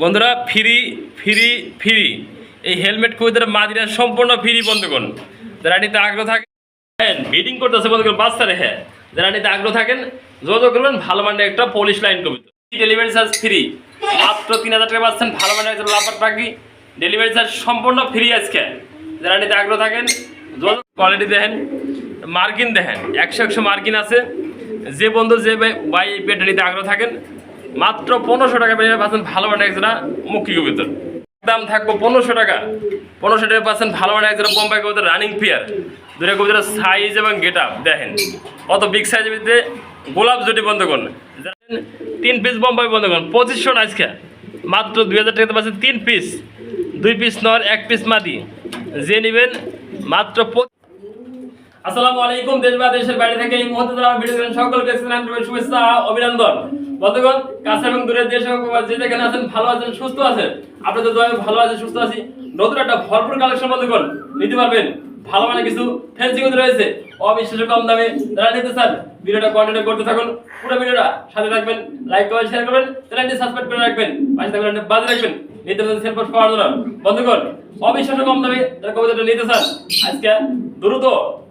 বন্ধুরা free free free এই helmet কবিতার মাদিরা সম্পূর্ণ ফ্রি বন্ধুগণ। যারা নিতে আগ্রহ থাকেন মিটিং করতেছে বন্ধুগণ বাচ্চারে, হ্যাঁ যারা নিতে আগ্রহ থাকেন যোগাযোগ করবেন। ভালো মানের একটা পলিশ লাইন কবিতা, ডেলিভারি চার্জ ফ্রি, মাত্র 3000 টাকা পাচ্ছেন। ভালো মানের একটা লাপার পাখি, ডেলিভারি চার্জ সম্পূর্ণ ফ্রি আজকে। যারা নিতে আগ্রহ থাকেন যোগাযোগ। কোয়ালিটি দেখেন, মার্কিন দেখেন, 100 মার্কিন আছে। যে বন্ধু যে ভাই এই পেটটা নিতে আগ্রহ থাকেন মাত্র 1500 টাকা পেয়ে পাচ্ছেন ভালো মানের একটা মুখী কবিতর। দাম থাকবো 1500 টাকা। 1500 টাকা পাচ্ছেন ভালো মানের একটা বোম্বাই কবিতর রানিং পেয়ার। দুটো কবিতার সাইজ এবং গেট আপ দেখেন কত বিগ সাইজের ভিতরে গোলাপ জুটি বন্ধুগণ। 3 পিস বোম্বাই বন্ধুগণ 2500 আজকে মাত্র 2000 টাকাতে পাচ্ছেন 3 পিস, 2 পিস নর 1 পিস মাদি। যে নেবেন মাত্র। আসসালামু আলাইকুম, দেশ বা দেশের বাইরে থেকে এই মুহূর্তে যারা ভিডিও দেখেন সকলকে শুভেচ্ছা অভিনন্দন। বন্ধুগণ কাছে এবং দূরের দেশ এবং যে যেখানে আছেন ভালো আছেন সুস্থ আছেন, আপনাদের দোয়ায় ভালো আছেন সুস্থ আছি। নতুন একটা ভরপুর কালেকশন বন্ধুগণ নিতে পারবেন। ভালো মানে কিছু ফ্যান্সি কিন্তু রয়েছে অবিশ্বাস্য কম দামে। যারা নিতে চান ভিডিওটা কন্টিনিউ করতে থাকুন, পুরো ভিডিওটা সাথে রাখবেন, লাইক করবেন, শেয়ার করবেন, চ্যানেলটি সাবস্ক্রাইব করে রাখবেন, পাশে থাকবেন বাজে রাখবেন নিতে সেল পোস্ট পাওয়ার জন্য। বন্ধুগণ অবিশ্বাস্য কম দামে যারা কবিতাটা নিতে চান আজকে দ্রুত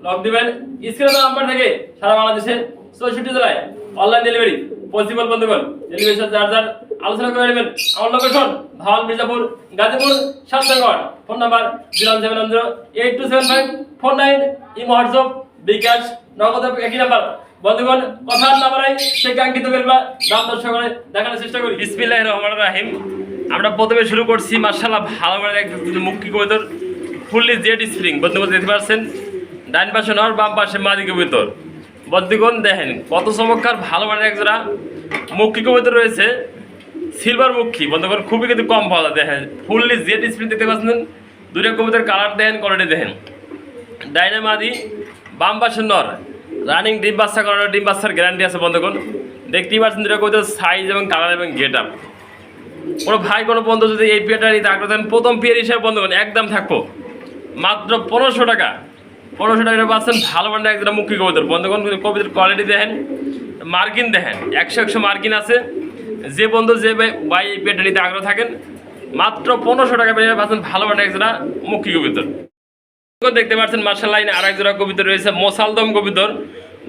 লক দিবেন স্ক্রিনে নাম্বার থেকে। সারা বাংলাদেশে 64 জেলায় অনলাইন ডেলিভারি পসিবল বন্ধুগণ। ডেলিভারি চার্জার আলোচনা করে নেবেন। আমার location Dhawal, Mirzapur, Gazipur, Shantanagar. Phone number 070827549। Imo, WhatsApp, bKash, Nagad একই নাম্বার। বন্ধুগণ কথা না বাড়াই সে কাঙ্ক্ষিত বেরবা দাম দর্শক করে দেখানোর চেষ্টা করি। বিসমিল্লাহির রহমানির রহিম। আমরা প্রথমে শুরু করছি মাশাআল্লাহ ভালো মানের একটা মুখী কবিতর ফুললি জেড স্প্রিং বন্ধুগণ দেখতে পাচ্ছেন। ডান পাশে নর, বাম পাশে মাদি কবিতর। বন্ধুগণ দেখেন কত চমৎকার ভালো মানের একজোড়া মুখী কবিতর রয়েছে, সিলভার মুখী বন্ধুগণ। খুবই কিন্তু কম পাওয়া যায়। দেখেন ফুললি জেড স্প্রিং দেখতে পাচ্ছেন। দুটো কবিতার কালার দেখেন, কোয়ালিটি দেখেন। ডাইনে মাদি, বাম পাশে নর, রানিং ডিম বাচ্চা করানো, ডিম বাচ্চার গ্যারান্টি আছে বন্ধুগণ। দেখতেই পাচ্ছেন দুটো কবিতার সাইজ এবং কালার এবং গেট আপ। কোনো ভাই কোনো বন্ধু যদি এই পেয়ারটা নিতে আগ্রহ থাকেন প্রথম পেয়ার হিসেবে বন্ধুগণ একদম থাকবো মাত্র 1500 টাকা। 1500 টাকা পাচ্ছেন ভালো মানের একটা মুখী কবিতর বন্ধুগণ। কবিতার কোয়ালিটি দেখেন, মার্কিন দেখেন, 100 মার্কিন আছে। যে বন্ধু যে ভাই এই পেয়ারটা নিতে আগ্রহ থাকেন মাত্র 1500 টাকা পেয়ে পাচ্ছেন ভালো মানের একটা মুখী কবিতর। দেখতে পাচ্ছেন মার্শাল্লাহ আর এক জোড়া কবিতর রয়েছে মোসালদম কবিতর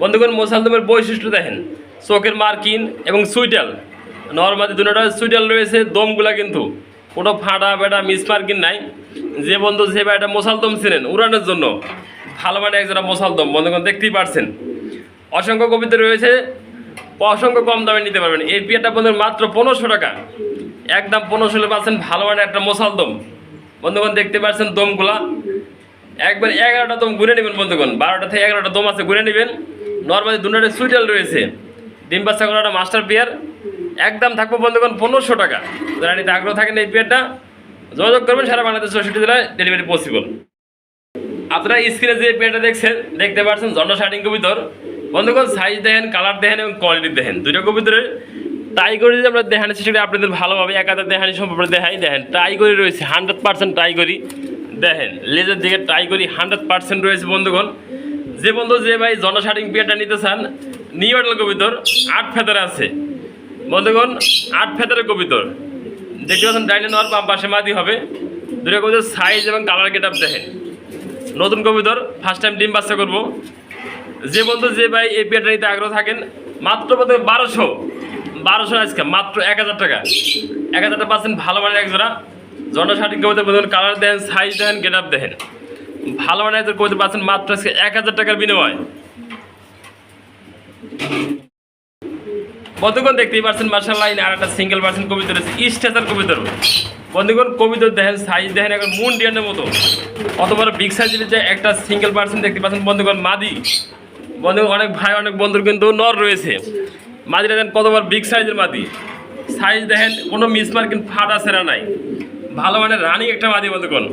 বন্ধুগণ। মোসালদমের বৈশিষ্ট্য দেখেন, চোখের মার্কিন এবং সুইটাল নর্মালি দুটোটা সুইটাল রয়েছে। দমগুলা কিন্তু কোনো ফাটা বেটা মিস মার্কিন নাই। যে বন্ধু যে ভাই এটা মোসালদম ছিলেন উড়ানোর জন্য ভালো মানে একজোড়া মোসালদম বন্ধুগণ দেখতেই পাচ্ছেন। অসংখ্য কবিতর রয়েছে, অসংখ্য কম দামে নিতে পারবেন। এই পেয়ারটা বন্ধুগণ মাত্র 1500 টাকা একদম। 1500 পাচ্ছেন ভালো মানে একটা মোসালদম বন্ধুগণ দেখতে পাচ্ছেন। দমগুলা একবার 11টা দম ঘুরে নেবেন বন্ধুগণ। 12টা থেকে 11টা দম আছে, ঘুরে নেবেন। নর্মালি দুটোটা সুইটাল রয়েছে, ডিম বাচ্চা করা একটা মাস্টার পেয়ার। একদম থাকবো বন্ধুগণ 1500 টাকা। যারা নিতে আগ্রহ থাকেন এই পেয়ারটা যোগাযোগ করবেন। সারা বাংলাদেশ 64 জেলায় ডেলিভারি পসিবল। আপনারা স্ক্রিনে যে পেয়ারটা দেখছেন দেখতে পাচ্ছেন জন্ড শার্টিং কবিতর বন্ধুগণ। সাইজ দেখেন, কালার দেখেন এবং কোয়ালিটি দেখেন। দুটো কবিতরের টাইগরি যে আমরা দেখানোর চেষ্টা করি আপনাদের ভালোভাবে একাধারে দেখানি সম্ভব দেখাই। দেখেন টাইগরি রয়েছে 100% টাইগরি। দেখেন লেজের দিকে টাইগরি 100% রয়েছে বন্ধুগণ। যে বন্ধু যে ভাই জন্ড শার্টিং পেয়ারটা নিতে চান নিউ মডেল কবিতর 8 ফেদারে আছে বন্ধুগণ। 8 ফেদারের কবিতর দেখতে পাচ্ছেন। ডাইনে নর, বাম পাশে মাদি হবে। দুটো কবিতর সাইজ এবং কালার গেট আপ দেখেন। নতুন কবিতর ফার্স্ট টাইম ডিম বাচ্চা করবো। যে বন্ধু যে ভাই এই পেয়ারটা নিতে আগ্রহ থাকেন মাত্র 1200 আজকে মাত্র 1000 টাকা। 1000 টাকা পাচ্ছেন ভালো মানের একজোড়া জন্ড শার্টিং কবিতর বন্ধুগণ। কালার দেখেন, সাইজ দেখেন, গেট আপ দেখেন। ভালো মানের একজোড়া কবিতর পাচ্ছেন মাত্র আজকে 1000 টাকার বিনিময় বন্ধুগণ। দেখতেই পাচ্ছেন মার্শাল্লাহ আর একটা সিঙ্গেল পার্সেন্ট কবিতর রয়েছে স্টেশন কবিতর বন্ধুগণ। কবিতর দেখেন, সাইজ দেখেন, এখন মুন ডিয়ানের মতো অত বড় বিগ সাইজের যে একটা সিঙ্গেল পার্সেন্ট দেখতে পাচ্ছেন বন্ধুগণ। মাদি বন্ধুগণ অনেক ভাই অনেক বন্ধুর কিন্তু নর রয়েছে। মাদিটা দেখেন কত বড় বিগ সাইজের মাদি। সাইজ দেখেন, কোনো মিসমার্ক কিন্তু ফাটা সেরা নাই। ভালো মানের রানিং একটা মাদি বন্ধুগণ।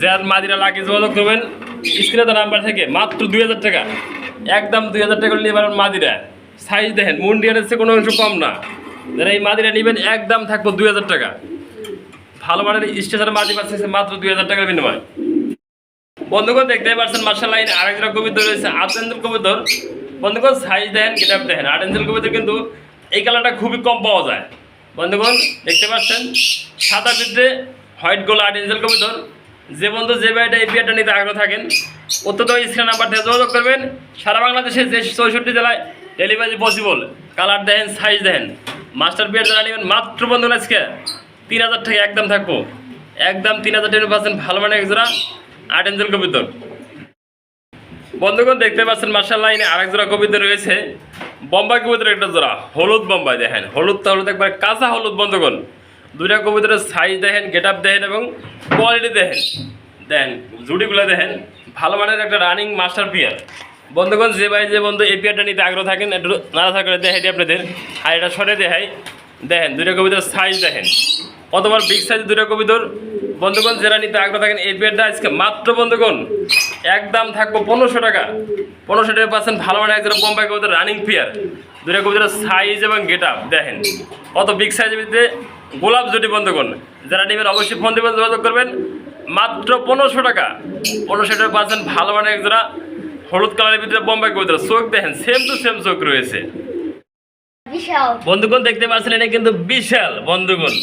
যার মাদিরা লাগে যোগাযোগ করবেন স্ক্রিনে নাম্বার থেকে মাত্র 2000 টাকা একদম। 2000 টাকা নিয়ে পারেন মাদিরা। সাইজ দেখেন মুন্ডিয়ানের চেয়ে কোনো অংশ কম না। যারা এই মাদিরা নেবেন একদম থাকবো 2000 টাকা। ভালো মানের স্টেশনের মাদি পাচ্ছে মাত্র 2000 টাকার বিনিময় বন্ধুগণ। দেখতে পাচ্ছেন মার্শাল্লাহ আরেকটা কবিতর রয়েছে আর্টেঞ্জেল কবিতর বন্ধুগণ। সাইজ দেখেন, গেট আপ দেখেন। আর্টেঞ্জেল কবিতর কিন্তু এই কালারটা খুবই কম পাওয়া যায় বন্ধুগণ দেখতে পাচ্ছেন সাদার ভিতরে হোয়াইট গোল্ড আর্ট এঞ্জেল কবুতর। যে বন্ধু যে ভাইটা এই পেয়ারটা নিতে আগ্রহ থাকেন অত্যন্ত স্ক্রিন নাম্বার থেকে যোগাযোগ করবেন। সারা বাংলাদেশে যে 64 জেলায় ডেলিভারি পসিবল। কালার দেখেন, সাইজ দেখেন। মাস্টার পেয়ার যারা নেবেন মাত্র বন্ধুগণ আজকে 3000 টাকা একদম থাকবো, একদম 3000 টাকা পাচ্ছেন ভালো মানে এক জোড়া আর্ট এঞ্জেল কবুতর। বন্ধুগণ দেখতে পাচ্ছেন মার্শাল্লাহ এনে আরেক জোড়া কবুতর রয়েছে, বোম্বাই কবুতরের একটা জোড়া, হলুদ বোম্বাই দেখেন, হলুদ তো হলুদ একবার কাঁচা হলুদ। বন্ধুগণ দুইটা কবুতরের সাইজ দেখেন, গেট আপ দেখেন এবং কোয়ালিটি দেখেন, দেখেন জুড়িগুলো দেখেন, ভালো মানের একটা রানিং মাস্টার পেয়ার। বন্ধুগণ যে ভাই যে বন্ধু এই পেয়ারটা নিতে আগ্রহ থাকেন একটু নাড়াচাড়া করে দেখাই দিই আপনাদের, আর এটা সরে দেখাই। দেখেন দুইটা কবুতরের সাইজ দেখেন, কতবার বিগ সাইজ দুইটা কবুতর। বন্ধুগণ যারা নিতে আগ্রহ থাকেন এই পেয়ারটা আজকে মাত্র বন্ধুগণ একদম থাকবো 1500 টাকা। 1500 টাকা পাচ্ছেন ভালো মানে একজন বোম্বাই কবুতর রানিং পেয়ার। দুইটা কবুতরের সাইজ এবং গেট আপ দেখেন কত বিগ সাইজের ভিতরে গোলাপ জুটি। বন্ধুগণ যারা নেবেন অবশ্যই ফোন দেবেন, যোগাযোগ করবেন। মাত্র 1500 টাকা। 1500 টাকা পাচ্ছেন ভালো মানে একজোড়া হলুদ কালারের ভিতরে বোম্বাই কবুতর। চোখ দেখেন সেম টু সেম চোখ রয়েছে। বন্ধুগণ দেখতে পাচ্ছেন এটা কিন্তু বিশাল। বন্ধুগণ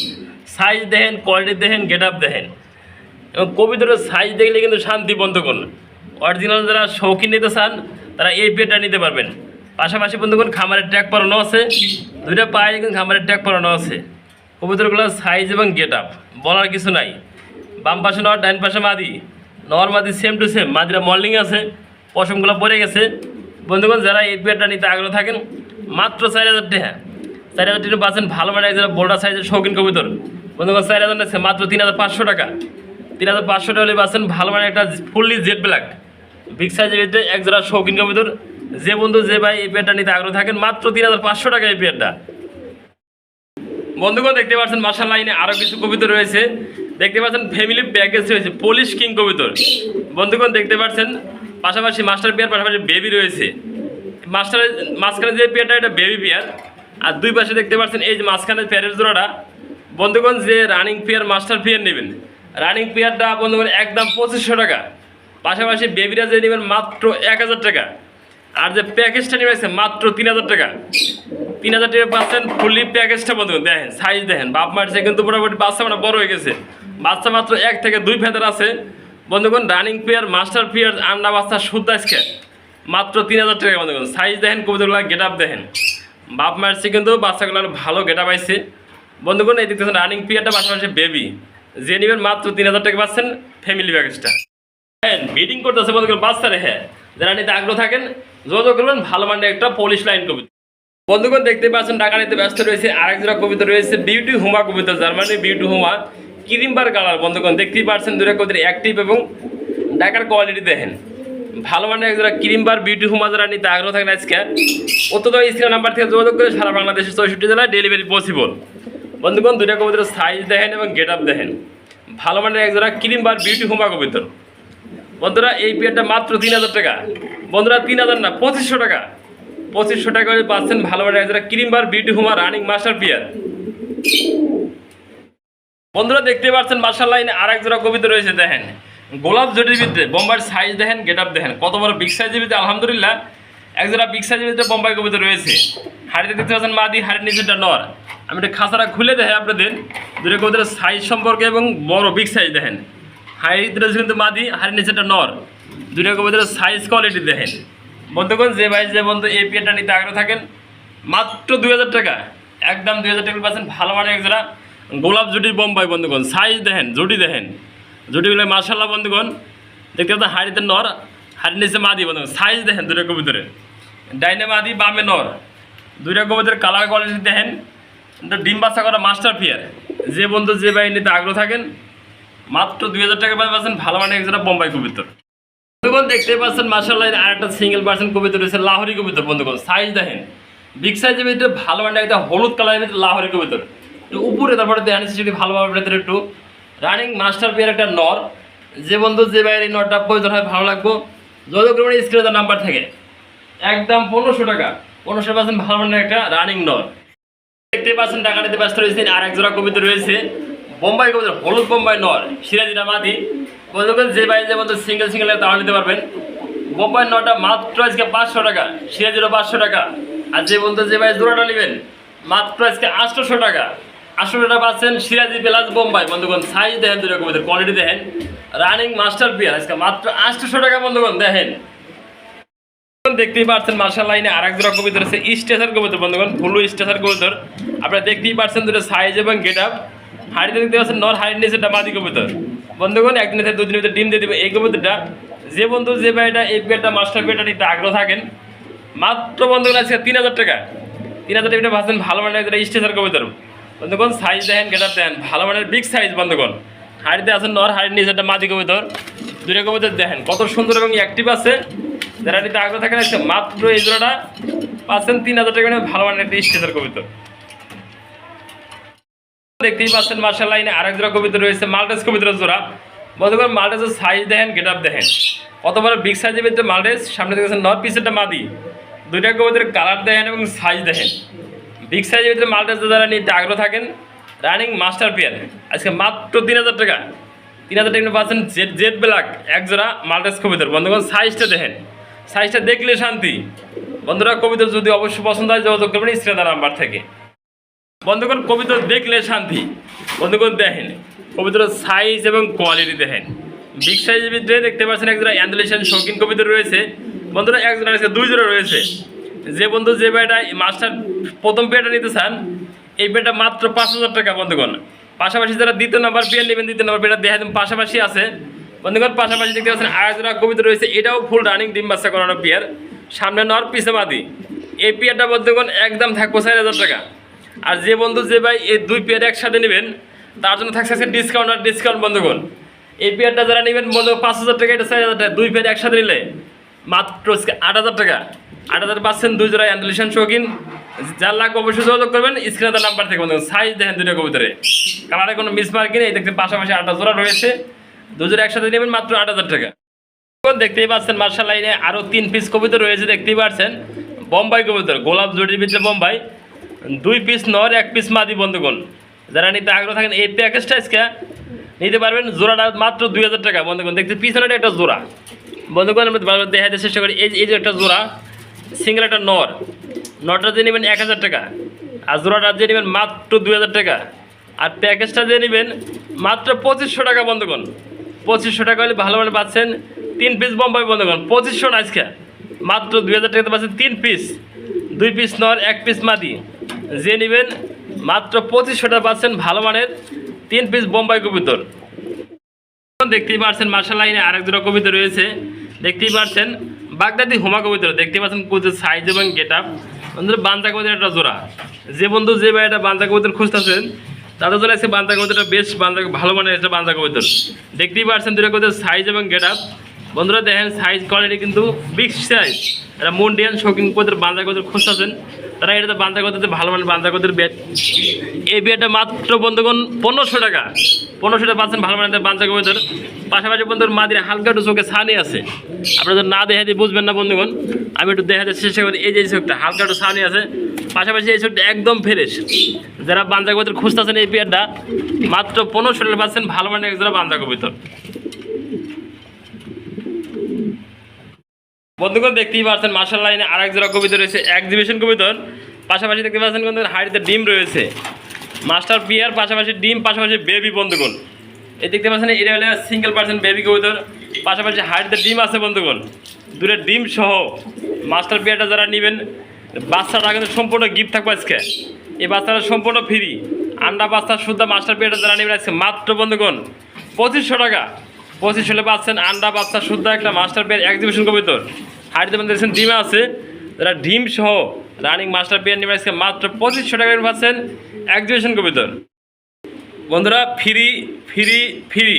সাইজ দেখেন, কোয়ালিটি দেখেন, গেট আপ দেখেন এবং কবুতরের সাইজ দেখলে কিন্তু শান্তি। বন্ধুগণ অরিজিনাল যারা শৌখিন নিতে চান তারা এই পেয়ারটা নিতে পারবেন। পাশাপাশি বন্ধুগণ খামারের ট্যাগ পরানো আছে, দুইটা পায়ে কিন্তু খামারের ট্যাগ পরানো আছে। কবুতরগুলোর সাইজ এবং গেট আপ বলার কিছু নাই। বাম পাশে নর, ডাইন পাশে মাদি, নর মাদি সেম টু সেম, মাদিরা মর্নিং আছে, পশমগুলো পরে গেছে। বন্ধুগণ যারা এই পেয়ারটা নিতে আগ্রহ থাকেন মাত্র 4000 টাকা। 4000 টাকা পাচ্ছেন ভালো মানে যারা বোল্ডার সাইজের শৌখিন কবুতর। বন্ধুগণ 4000 আছে মাত্র 3500 টাকা। 3500 টাকা হলে পাচ্ছেন ভালো মানে একটা ফুললি জেড ব্ল্যাক বিগ সাইজের ভিতরে এক জোড়া শৌখিন কবুতর। যে বন্ধু যে ভাই এই পেয়ারটা নিতে আগ্রহ থাকেন মাত্র 3500 টাকা এই পেয়ারটা। বন্ধুগণ দেখতে পাচ্ছেন মার্শাল্লাহ লাইনে আরও কিছু কবুতর রয়েছে। দেখতে পাচ্ছেন ফ্যামিলি প্যাকেজ রয়েছে, পলিশ কিং কবুতর। বন্ধুগণ দেখতে পাচ্ছেন পাশাপাশি মাস্টার পেয়ার, পাশাপাশি বেবি রয়েছে। মাস্টারের মাঝখানে যে পেয়ারটা এটা বেবি পেয়ার, আর দুই পাশে দেখতে পাচ্ছেন এই যে মাঝখানে পেয়ারের জোড়াটা। বন্ধুগণ যে রানিং পেয়ার মাস্টার পেয়ার নেবেন, রানিং পেয়ারটা বন্ধুগণ একদম 2500 টাকা। পাশাপাশি বেবিরা যে নেবেন মাত্র 1000 টাকা। আর যে প্যাকেজটা নেবেছে মাত্র 3000 টাকা। 3000 টাকা পাচ্ছেন ফুলি প্যাকেজটা। বন্ধুগণ দেখেন সাইজ দেখেন, বাপ মারছে কিন্তু মোটামুটি বাচ্চা মানে বড় হয়ে গেছে। বাচ্চা মাত্র 1 থেকে 2 ফেদার আছে। বন্ধুগণ রানিং পেয়ার মাস্টার পেয়ার আন্ডা বাচ্চা শুদ্ধ আজকে মাত্র 3000 টাকা। বন্ধুগণ সাইজ দেখেন, কবুতরগুলো গেট আপ দেখেন, বাপ মারছে কিন্তু বাচ্চাগুলোর ভালো গেট আপ আইছে। বন্ধুগণ এই দেখতেছেন রানিং পেয়ারটা, পাশাপাশি বেবি যে নেবেন মাত্র 3000 টাকা পাচ্ছেন ফ্যামিলি প্যাকেজটা। হ্যাঁ মিটিং করতেছে বন্ধুগণ বাচ্চা রেখে, যারা নিতে আগ্রহ থাকেন যোগাযোগ করবেন ভালো মানের একটা পলিশ লাইন কবুতর। বন্ধুগণ দেখতে পাচ্ছেন টাকা নিতে ব্যস্ত রয়েছে আরেক জোড়া কবুতর রয়েছে, বিউটি হুমা কবুতর, জার্মানি বিউটি হুমা ক্রিমবার কালার। বন্ধুগণ দেখতেই পাচ্ছেন দুটা কবুতর অ্যাক্টিভ এবং ডাকার কোয়ালিটি দেখেন ভালো মানের এক জোড়া ক্রিমবার বিউটি হুমা। যারা নিতে আগ্রহ থাকেন আজকে অত্যন্ত স্ক্রিন নাম্বার থেকে যোগাযোগ করে সারা বাংলাদেশের 64 জেলায় ডেলিভারি পসিবল। বন্ধুগণ দুটা কবুতরের সাইজ দেখেন এবং গেট আপ দেখেন ভালো মানের এক জোড়া ক্রিমবার বিউটি হুমা কবুতর। বন্ধুরা এই পেয়ারটা মাত্র 3000 টাকা। বন্ধুরা 3000 না 2500 টাকা। 2500 টাকা করে পাচ্ছেন ভালো মানের এক জোড়া ক্রিমবার বিউটি হুমা রানিং মাস্টার পেয়ার। বন্ধুরা দেখতে পাচ্ছেন মার্শাল্লাহ লাইনে আরেক জোড়া কবুতর রয়েছে দেখেন গোলাপ জটির ভিতরে, বোম্বাইয়ের সাইজ দেখেন, গেট আপ দেখেন কত বড় বিগ সাইজের ভিতরে। আলহামদুলিল্লাহ এক জোড়া বিগ সাইজের ভিতরে বোম্বাই কবুতর রয়েছে। হাড়িতে দেখতে পাচ্ছেন মাদি, হাড়ির নিচেটা নর। আমি একটা খাঁচাটা খুলে দেখে আপনাদের দুটো কবুতরের সাইজ সম্পর্কে এবং বড় বিগ সাইজ দেখেন। হাড়িতে কিন্তু মাদি, হাড়ির নিচেটা নর। দুটো কবুতরের সাইজ কোয়ালিটি দেখেন। বন্ধুগণ যে ভাই যে বন্ধু এই পেয়ারটা নিতে আগ্রহ থাকেন মাত্র 2000 টাকা, একদম 2000 টাকা পাচ্ছেন ভালো মানের এক জোড়া গোলাপ জুটির বোম্বাই। বন্ধুগণ সাইজ দেখেন, জুটি দেখেন, জুটিগুলো মার্শাল্লাহ। বন্ধুগণ দেখতে পাচ্ছেন হাড়িতে নর, হাড়ির নিচে মাদি। বন্ধুগণ সাইজ দেখেন দুটো কবুতরের, ডাইনে মাদি বামে নর। দুইটা কবুতরের কালার কোয়ালিটি দেখেন, ডিম বাচ্চা করা মাস্টার পেয়ার। যে বন্ধু যে ভাই নিতে আগ্রহ থাকেন মাত্র 2000 টাকা পাচ্ছেন ভালো মানের এক জোড়া বোম্বাই কবুতর। বন্ধুগণ দেখতে পাচ্ছেন মার্শাল্লাহ আরেকটা সিঙ্গেল পার্সেন্ট কবুতর রয়েছে লাহোরি কবুতর। বন্ধুগণ সাইজ দেখেন বিগ সাইজের ভিতরে ভালো মানের একটা হলুদ কালারের ভিতরে লাহোরি কবুতর। উপরে তারপরে দেখেন সেটি ভালোভাবে আপনাদের একটু রানিং মাস্টার পেয়ার একটা নর। যে বন্ধু যে বাইরে নরটা প্রয়োজন হয় ভালো লাগবো যোগাযোগ করবেন স্ক্রিনে তার নাম্বার থেকে। একদম 1500 টাকা। 1500 পাচ্ছেন ভালো মানের একটা রানিং নর। দেখতে পাচ্ছেন টাকা নিতে ব্যস্ত রয়েছে আরেক জোড়া কবুতর রয়েছে বোম্বাই কবুতর, হলুদ বোম্বাই নর, সিরাজিরা মাদি। বন্ধুগণ যে বাইরে যে বন্ধু সিঙ্গেল সিঙ্গেল তাও নিতে পারবেন। বোম্বাই নটা মাত্র আজকে 500 টাকা, সিরাজিরও 500 টাকা। আর যে বন্ধু যে বাইরে জোড়াটা নেবেন মাত্র আজকে 800 টাকা। 800 পাচ্ছেন সিরাজি প্লাস বোম্বাই বন্ধুগণ। সাইজ দেখেন দুটো কবিতার কোয়ালিটি দেখেন, রানিং মাস্টার পেয়ার আজকে মাত্র 800 টাকা বন্ধুগণ। দেখেন দেখতেই পাচ্ছেন মার্শাল্লাহ লাইনে আরেক জোড়া কবিতর আছে স্টেশন কবিতর বন্ধুগণ, ফুল স্টেশন কবিতর। আপনারা দেখতেই পাচ্ছেন দুটো সাইজ এবং গেট আপ। হাড়িতে দেখতে পাচ্ছেন নর, হাড়ির নিচে একটা মাদি কবিতর বন্ধুগণ। একদিন থেকে দুদিনের ভিতরে ডিম দিয়ে দিবে এই কবিতরটা। যে বন্ধু যে ভাইটা এই পেয়ারটা মাস্টার পেয়ারটা নিতে আগ্রহ থাকেন মাত্র বন্ধুগণ আজকে 3000 টাকা। 3000 টাকা পাচ্ছেন ভালো মানের একটা স্টেশন কবিতর বন্ধুগণ। সাইজ দেখেন, গেট আপ দেখেন, ভালো মানের বিগ সাইজ বন্ধুগণ। হাড়িতে আছেন নর, হাড়ির নিচে একটা মাদি কবিতর। দুটো কবিতর দেখেন কত সুন্দর এবং অ্যাক্টিভ আছে। যারা নিতে আগ্রহ থাকেন আজকে মাত্র এই জোড়াটা পাচ্ছেন 3000 টাকা ভালো মানের একটা স্টেশন কবিতর। দেখতেই পাচ্ছেন মার্শাল্লাহ লাইনে আরেক জোড়া কবিতর রয়েছে মাল্টেস কবিতরের জোড়া বন্ধুগণ। মাল্টেসের সাইজ দেখেন, গেট আপ দেখেন, কত বড় বিগ সাইজের ভিতরে মাল্টেস। সামনে দেখেছেন নর, পিসেরটা মাদি। দুইটা কবিতরের কালার দেখেন এবং সাইজ দেখেন, বিগ সাইজের ভিতরে মাল্টেস যারা নিতে আগ্রহ থাকেন রানিং মাস্টার পেয়ার আজকে মাত্র 3000 টাকা। 3000 টাকা পাচ্ছেন জেড ব্ল্যাক এক জোড়া মাল্টেস কবিতর বন্ধুগণ। সাইজটা দেখেন, সাইজটা দেখলে শান্তি বন্ধুরা। কবিতর যদি অবশ্যই পছন্দ হয় যোগাযোগ করবেন স্ক্রিনে নাম্বার থেকে বন্ধুগণ। কবিতর দেখলে শান্তি বন্ধুগণ। দেখেন কবিতরের সাইজ এবং কোয়ালিটি দেখেন, বিগ সাইজের ভিতরে দেখতে পাচ্ছেন এক জোড়া অ্যান্ডালেশিয়ান শৌখিন কবিতর রয়েছে বন্ধুরা। এক জোড়া আজকে 2 জোড়া রয়েছে। যে বন্ধু যে পেয়ারটা মাস্টার প্রথম পেয়ারটা নিতে চান এই পেয়ারটা মাত্র 5000 টাকা বন্ধুগণ। পাশাপাশি যারা দ্বিতীয় নাম্বার পেয়ার নেবেন, দ্বিতীয় নাম্বার পেয়ারটা দেখা দেবেন পাশাপাশি আছে বন্ধুগণ। পাশাপাশি দেখতে পাচ্ছেন আরেক জোড়া কবিতর রয়েছে, এটাও ফুল রানিং ডিম বাচ্চা করানো পেয়ার। সামনে নর, পিছে মাদি। এই পেয়ারটা বন্ধুগণ একদম থাকবো 4000 টাকা। আর যে বন্ধু যে ভাই এই দুই পেয়ার একসাথে নেবেন তার জন্য থাকছে ডিসকাউন্ট বন্ধুগণ। এই পেয়ারটা যারা নেবেন বন্ধু 5000 টাকা, এটা 4000 টাকা। দুই পেয়ার একসাথে নিলে মাত্র 8000 টাকা। 8000 পাচ্ছেন 2 জোড়া অ্যান্ডালেশিয়ান শৌখিন। যার লাগবে অবশ্যই যোগাযোগ করবেন স্ক্রিনে নাম্বার থেকে বন্ধুগণ। সাইজ দেখেন দুটো কবিতরে, কালারে কোনো মিসমার্কিং নেই। দেখতে পাশাপাশি 8টা জোড়া রয়েছে, 2 জোড়া একসাথে নেবেন মাত্র 8000 টাকা। দেখতেই পাচ্ছেন মার্শাল লাইনে আরও 3 পিস কবিতর রয়েছে। দেখতেই পাচ্ছেন বোম্বাই কবিতর, গোলাপ জুটির ভিতরে বোম্বাই। 2 পিস নর, 1 পিস মাদি বন্ধুগণ। যারা নিতে আগ্রহ থাকেন এই প্যাকেজটা আজকে নিতে পারবেন। জোড়াটা মাত্র 2000 টাকা বন্ধুগণ। দেখতে পিছনে একটা জোড়া বন্ধুগণ আমরা দেখাতে চেষ্টা করি। এই যে একটা জোড়া সিঙ্গেল একটা নরটা দিয়ে নেবেন 1000 টাকা, আর জোড়াটা দিয়ে নেবেন মাত্র 2000 টাকা। আর প্যাকেজটা দিয়ে নেবেন মাত্র 2500 টাকা বন্ধুগণ। 2500 টাকা হলে ভালো মানে পাচ্ছেন 3 পিস বোম্বাই বন্ধুগণ। 2500 না আজকে মাত্র 2000 টাকাতে পাচ্ছেন 3 পিস, 2 পিস নর, 1 পিস মাদি। যে নেবেন মাত্র 2500 টাকা পাচ্ছেন ভালো মানের 3 পিস বোম্বাই কবিতর। দেখতেই পাচ্ছেন মার্শাল লাইনে আরেক জোড়া কবিতর রয়েছে। দেখতেই পাচ্ছেন বাগদাদি হোমা কবিতর। দেখতে পাচ্ছেন কবিতর সাইজ এবং গেট আপ বন্ধুরা। বাঞ্জা কবিতর একটা জোড়া। যে বন্ধু যে ভাই একটা বাঞ্জা কবিতর খুঁজতেছেন তাদের জন্য আছে বাঞ্জা কবিতরটা বেশ ভালো মানের একটা বাঞ্জা কবিতর। দেখতেই পাচ্ছেন দুটো কবিতর সাইজ এবং গেট আপ বন্ধুরা। দেখেন সাইজ কোয়ালিটি কিন্তু বিগ সাইজ। এটা মুন্ডিয়ান শৌখিন কবিতর বাঞ্জা কবিতর খুঁজতেছেন তারা এটাতে বাঞ্জা কবিতর ভালো মানের বাঞ্জা কবিতর বেড। এই বেডটা মাত্র বন্ধুগণ 1500 টাকা। 1500 টাকা পাচ্ছেন ভালো মানের বাঞ্জা কবিতর। পাশাপাশি বন্ধুর মাদির হালকা একটু চোখে ছানি আছে, আপনাদের না দেখাতে বুঝবেন না বন্ধুগণ। আমি একটু দেখাতে চেষ্টা করি। এই যে চোখটা হালকা একটু ছানি আছে, পাশাপাশি এই চোখটা একদম ফ্রেশ। যারা বাঞ্জা কবিতর খুঁজতেছেন এই পেয়ারটা মাত্র 1500 টাকা পাচ্ছেন ভালো মানের এক জোড়া বাঞ্জা কবিতর বন্ধুগণ। দেখতেই পাচ্ছেন মার্শাল লাইনে আরেক জোড়া কবিতর রয়েছে এক্সিবিশন কবিতর। পাশাপাশি দেখতে পাচ্ছেন বন্ধুগণ হাড়িতে ডিম রয়েছে মাস্টার পিয়ার, পাশাপাশি ডিম, পাশাপাশি বেবি বন্ধুগণ। এই দেখতে পাচ্ছেন এটা হলে সিঙ্গেল পার্সেন্ট বেবি কবিতর। পাশাপাশি হাড়িতে ডিম আছে বন্ধুগণ, 2টা ডিম সহ। মাস্টার পিয়ারটা যারা নেবেন বাচ্চাটা কিন্তু সম্পূর্ণ গিফট থাকবে আজকে। এই বাচ্চাটা সম্পূর্ণ ফ্রি। আন্ডা বাচ্চা শুদ্ধ মাস্টার পিয়ারটা যারা নেবেন আজকে মাত্র বন্ধুগণ 2500 টাকা। 2500 হলে পাচ্ছেন আন্ডা বাচ্চা শুদ্ধ একটা মাস্টার পেয়ার এক্সিবিশন কবিতর। হাড়িতে মধ্যে দেখছেন ডিম আছে, যারা ডিম সহ রানিং মাস্টার পেয়ার নেবেন আজকে মাত্র 2500 টাকা পাচ্ছেন এক্সিবিশন কবিতর বন্ধুরা। ফ্রি ফ্রি ফ্রি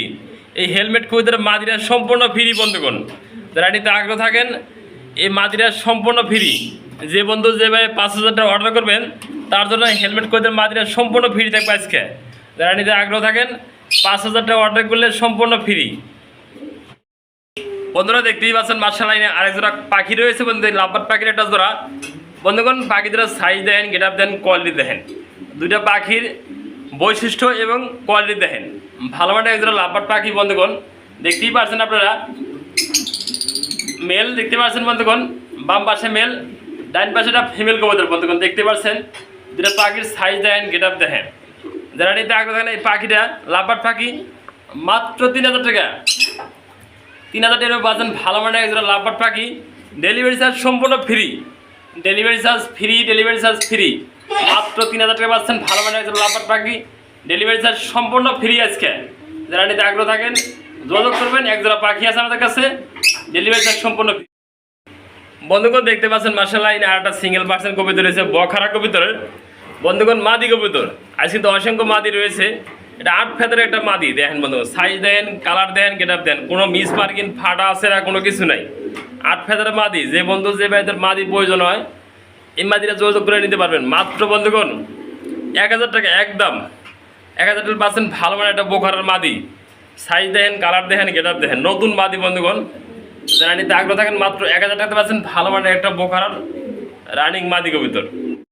এই হেলমেট কবিতর মাদিরা সম্পূর্ণ ফ্রি বন্ধুগণ। যারা নিতে আগ্রহ থাকেন এই মাদিরা সম্পূর্ণ ফ্রি। যে বন্ধু যে ভাই 5000 টাকা অর্ডার করবেন তার জন্য হেলমেট কবিতর মাদিরা সম্পূর্ণ ফ্রি থাকবে আজকে। যারা নিতে আগ্রহ থাকেন 5000 টাকা অর্ডার করলে সম্পূর্ণ ফ্রি বন্ধুরা। দেখতেই পাচ্ছেন মার্শাল লাইনে আরেক জোড়া পাখি রয়েছে বন্ধু, লাভবার্ড পাখির একটা জোড়া বন্ধুগণ। পাখি জোড়া সাইজ দেখেন, গেট আপ দেখেন, কোয়ালিটি দেখেন। দুইটা পাখির বৈশিষ্ট্য এবং কোয়ালিটি দেখেন ভালো মানের এক জোড়া লাভবার্ড পাখি বন্ধুগণ। দেখতেই পাচ্ছেন আপনারা মেল দেখতে পাচ্ছেন বন্ধুগণ, বাম পাশে মেল, ডাইন পাশে একটা ফিমেল কবুতর বন্ধুগণ। দেখতে পাচ্ছেন দুটা পাখির সাইজ দেখেন, গেট আপ দেখেন। যারা নিতে আগ্রহ থাকেন এই পাখিটা লাভবার্ড পাখি মাত্র 3000 টাকা। 3000 টাকা পাচ্ছেন ভালো মানের একজোড়া লাভবার্ড পাখি। ডেলিভারি চার্জ সম্পূর্ণ free, delivery charge free, delivery charge free. মাত্র 3000 টাকা পাচ্ছেন ভালো মানের একজোড়া লাভবার্ড পাখি, ডেলিভারি চার্জ সম্পূর্ণ ফ্রি। আজকে যারা নিতে আগ্রহ থাকেন যোগাযোগ করবেন। একজোড়া পাখি আছে আমাদের কাছে, ডেলিভারি চার্জ সম্পূর্ণ ফ্রি। বন্ধুগণ দেখতে পাচ্ছেন মাশাআল্লাহ এখানে আর একটা সিঙ্গেল পার্সেন্ট কবিতর রয়েছে, বখারা কবিতরের। বন্ধুগণ মাদি কবিতর আজ কিন্তু অসংখ্য মাদি রয়েছে। এটা 8 ফেদারের একটা মাদি, দেখেন বন্ধুগণ সাইজ দেন, কালার দেন, গেটআপ দেন, কোনো মিস মার্কিন ফাটা আছে না, কোনো কিছু নাই। 8 ফেদারের মাদি, যে বন্ধু যে ভাইদের মাদি প্রয়োজন হয় এই মাদিটা যোগাযোগ করে নিতে পারবেন। মাত্র বন্ধুগণ 1000 টাকা একদম। 1000 টাকা পাচ্ছেন ভালো মানে একটা বখারার মাদি, সাইজ দেখেন, কালার দেখেন, গেটআপ দেখেন, নতুন মাদি। বন্ধুগণ যারা নিতে আগ্রহ থাকেন মাত্র 1000 টাকা পাচ্ছেন ভালো মানে একটা বোখারার রানিং মাদি কবিতর।